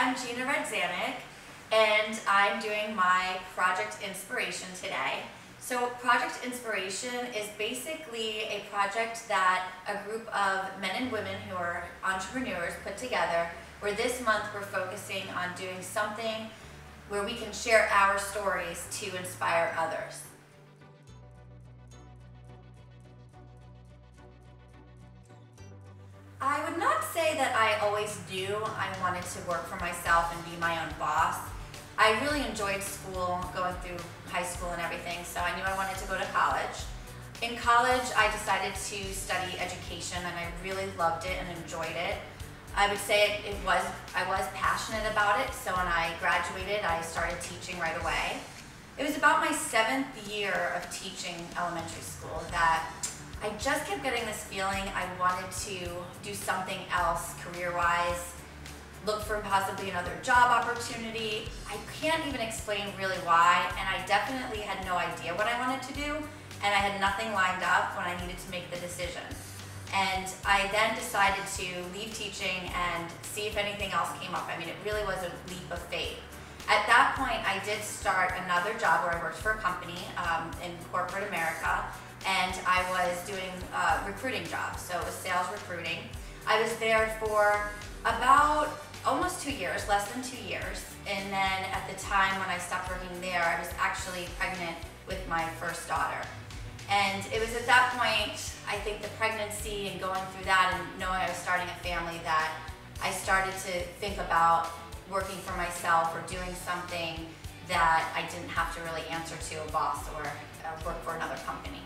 I'm Gina Redzanek, and I'm doing my Project Inspiration today. So Project Inspiration is basically a project that a group of men and women who are entrepreneurs put together, where this month we're focusing on doing something where we can share our stories to inspire others. I would not say that I always knew I wanted to work for myself and be my own boss. I really enjoyed school, going through high school and everything, so I knew I wanted to go to college. In college, I decided to study education, and I really loved it and enjoyed it. I would say I was passionate about it, so when I graduated, I started teaching right away. It was about my 7th year of teaching elementary school that I just kept getting this feeling I wanted to do something else career-wise, look for possibly another job opportunity. I can't even explain really why, and I definitely had no idea what I wanted to do, and I had nothing lined up when I needed to make the decision. And I then decided to leave teaching and see if anything else came up. I mean, it really was a leap of faith. At that point, I did start another job where I worked for a company in corporate America, and I was doing recruiting jobs, so it was sales recruiting. I was there for about almost 2 years, less than 2 years, and then at the time when I stopped working there, I was actually pregnant with my first daughter. And it was at that point, I think the pregnancy and going through that and knowing I was starting a family, that I started to think about working for myself or doing something that I didn't have to really answer to a boss or work for another company.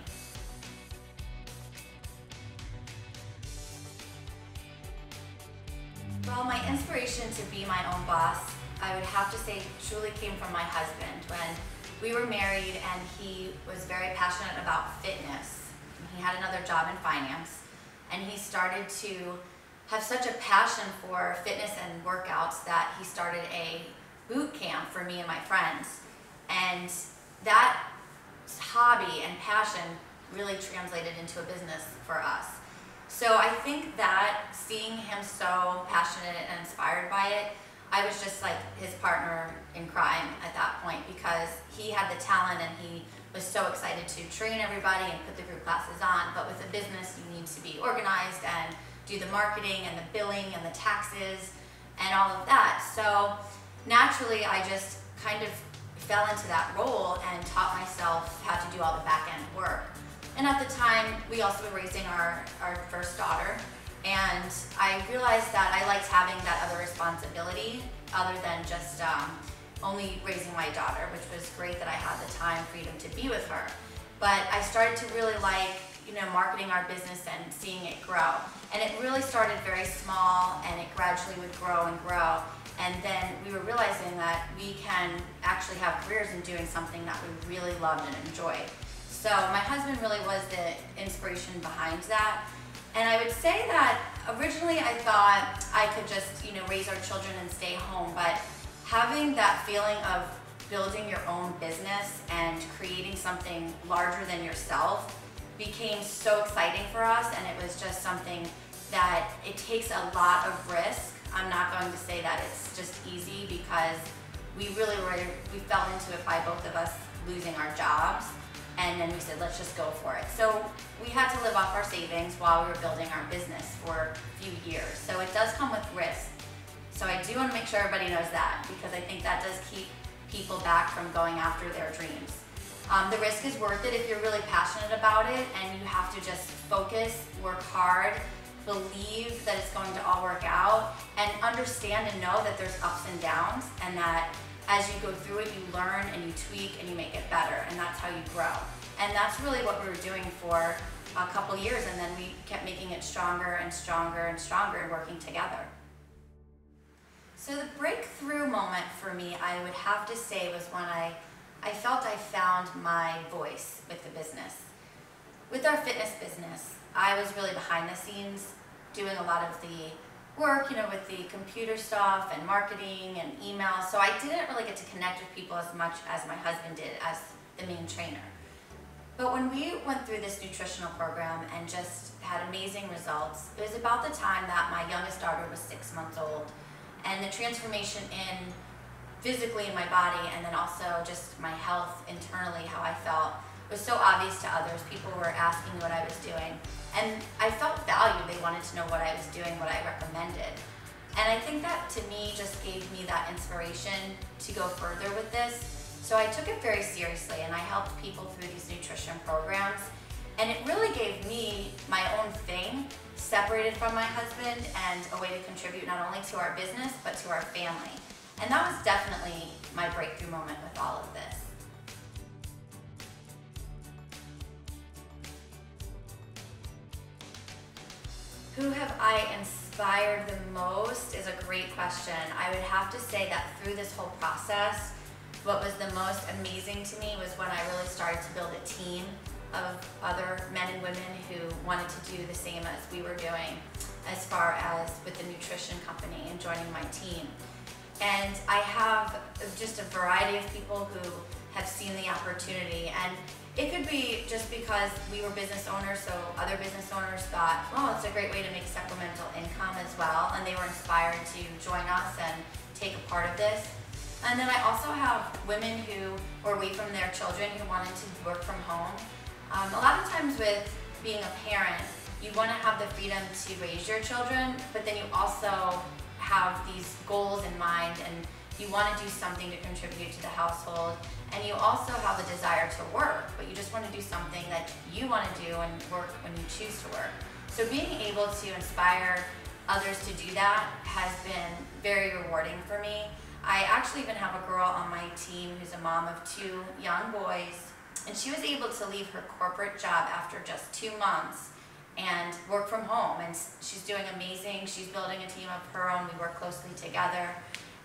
Well, my inspiration to be my own boss, I would have to say, truly came from my husband. When we were married and he was very passionate about fitness, he had another job in finance, and he started to have such a passion for fitness and workouts that he started a boot camp for me and my friends. And that hobby and passion really translated into a business for us. So I think that seeing him so passionate and inspired by it, I was just like his partner in crime at that point, because he had the talent and he was so excited to train everybody and put the group classes on. But with a business, you need to be organized and do the marketing and the billing and the taxes and all of that. So naturally, I just kind of fell into that role and taught myself how to do all the back end work. And at the time, we also were raising our first daughter, and I realized that I liked having that other responsibility other than just only raising my daughter, which was great that I had the time, freedom to be with her. But I started to really like, marketing our business and seeing it grow. And it really started very small, and it gradually would grow and grow. And then we were realizing that we can actually have careers in doing something that we really loved and enjoyed. So my husband really was the inspiration behind that. And I would say that originally I thought I could just, raise our children and stay home, but having that feeling of building your own business and creating something larger than yourself became so exciting for us, and it was just something that it takes a lot of risk. I'm not going to say that it's just easy, because we fell into it by both of us losing our jobs. And then we said, let's just go for it. So we had to live off our savings while we were building our business for a few years. So it does come with risk. So I do want to make sure everybody knows that, because I think that does keep people back from going after their dreams. The risk is worth it if you're really passionate about it, and you have to just focus, work hard, believe that it's going to all work out, and understand and know that there's ups and downs, and that as you go through it, you learn and you tweak and you make it better, and that's how you grow. And that's really what we were doing for a couple years, and then we kept making it stronger and stronger and stronger and working together. So the breakthrough moment for me, I would have to say, was when I felt I found my voice with the business. With our fitness business, I was really behind the scenes doing a lot of the work, with the computer stuff and marketing and email. So I didn't really get to connect with people as much as my husband did as the main trainer. But when we went through this nutritional program and just had amazing results, it was about the time that my youngest daughter was 6 months old. And the transformation in physically in my body, and then also just my health internally, how I felt, was so obvious to others. People were asking me what I was doing, and I felt valued. They wanted to know what I was doing, what I recommended. And I think that to me just gave me that inspiration to go further with this. So I took it very seriously, and I helped people through these nutrition programs. And it really gave me my own thing, separated from my husband, and a way to contribute not only to our business, but to our family. And that was definitely my breakthrough moment with all of this. Who have I inspired the most is a great question. I would have to say that through this whole process, what was the most amazing to me was when I really started to build a team of other men and women who wanted to do the same as we were doing as far as with the nutrition company and joining my team. And I have just a variety of people who have seen the opportunity, and it could be just because we were business owners, so other business owners thought, oh, it's a great way to make supplemental income as well, and they were inspired to join us and take a part of this. And then I also have women who were away from their children who wanted to work from home. A lot of times with being a parent, you want to have the freedom to raise your children, but then you also have these goals in mind, and you want to do something to contribute to the household, and you also have the desire to work, but you just want to do something that you want to do and work when you choose to work. So being able to inspire others to do that has been very rewarding for me. I actually even have a girl on my team who's a mom of 2 young boys, and she was able to leave her corporate job after just 2 months and work from home, and she's doing amazing. She's building a team of her own. We work closely together,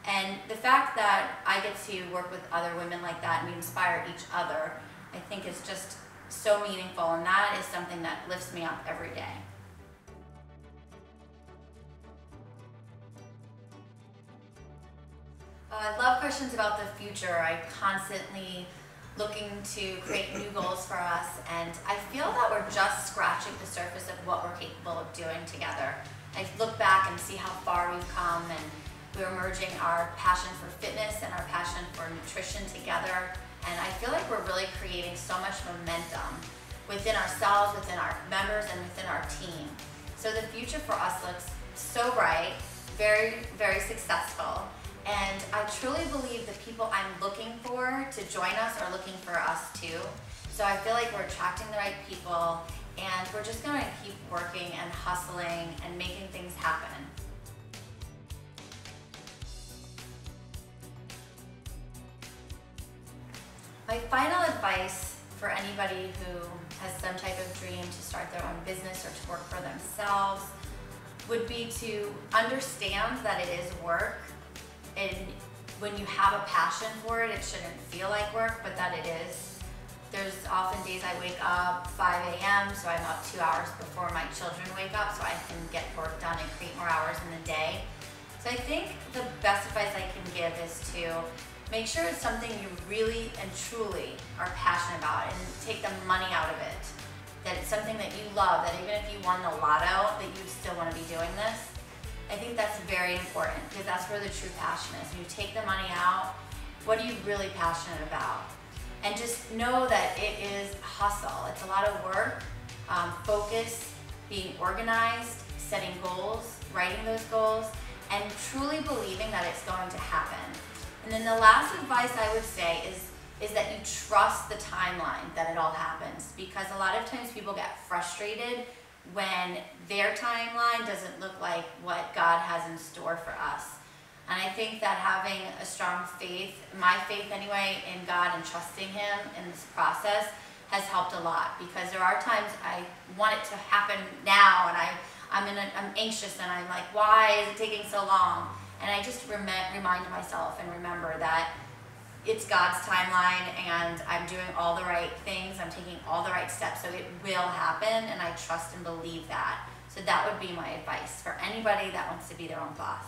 and the fact that I get to work with other women like that and we inspire each other, I think is just so meaningful, and that is something that lifts me up every day. I love questions about the future. I constantly looking to create new goals for us, and I feel that we're just scratching the surface of what we're capable of doing together. I look back and see how far we've come, and we're merging our passion for fitness and our passion for nutrition together, and I feel like we're really creating so much momentum within ourselves, within our members, and within our team. So the future for us looks so bright, very, very successful. And I truly believe the people I'm looking for to join us are looking for us too. So I feel like we're attracting the right people, and we're just going to keep working and hustling and making things happen. My final advice for anybody who has some type of dream to start their own business or to work for themselves would be to understand that it is work. And when you have a passion for it, it shouldn't feel like work, but that it is. There's often days I wake up 5 a.m., so I'm up 2 hours before my children wake up so I can get work done and create more hours in the day. So I think the best advice I can give is to make sure it's something you really and truly are passionate about, and take the money out of it. That it's something that you love, that even if you won the lotto, that you still want to be doing this. I think that's very important, because that's where the true passion is. When you take the money out, what are you really passionate about? And just know that it is hustle. It's a lot of work, focus, being organized, setting goals, writing those goals, and truly believing that it's going to happen. And then the last advice I would say is that you trust the timeline that it all happens, because a lot of times people get frustrated when their timeline doesn't look like what God has in store for us. And I think that having a strong faith, my faith anyway, in God and trusting Him in this process has helped a lot, because there are times I want it to happen now, and I'm anxious, and I'm like, why is it taking so long? And I just remind myself and remember that it's God's timeline, and I'm doing all the right things, I'm taking all the right steps, so it will happen, and I trust and believe that. So that would be my advice for anybody that wants to be their own boss.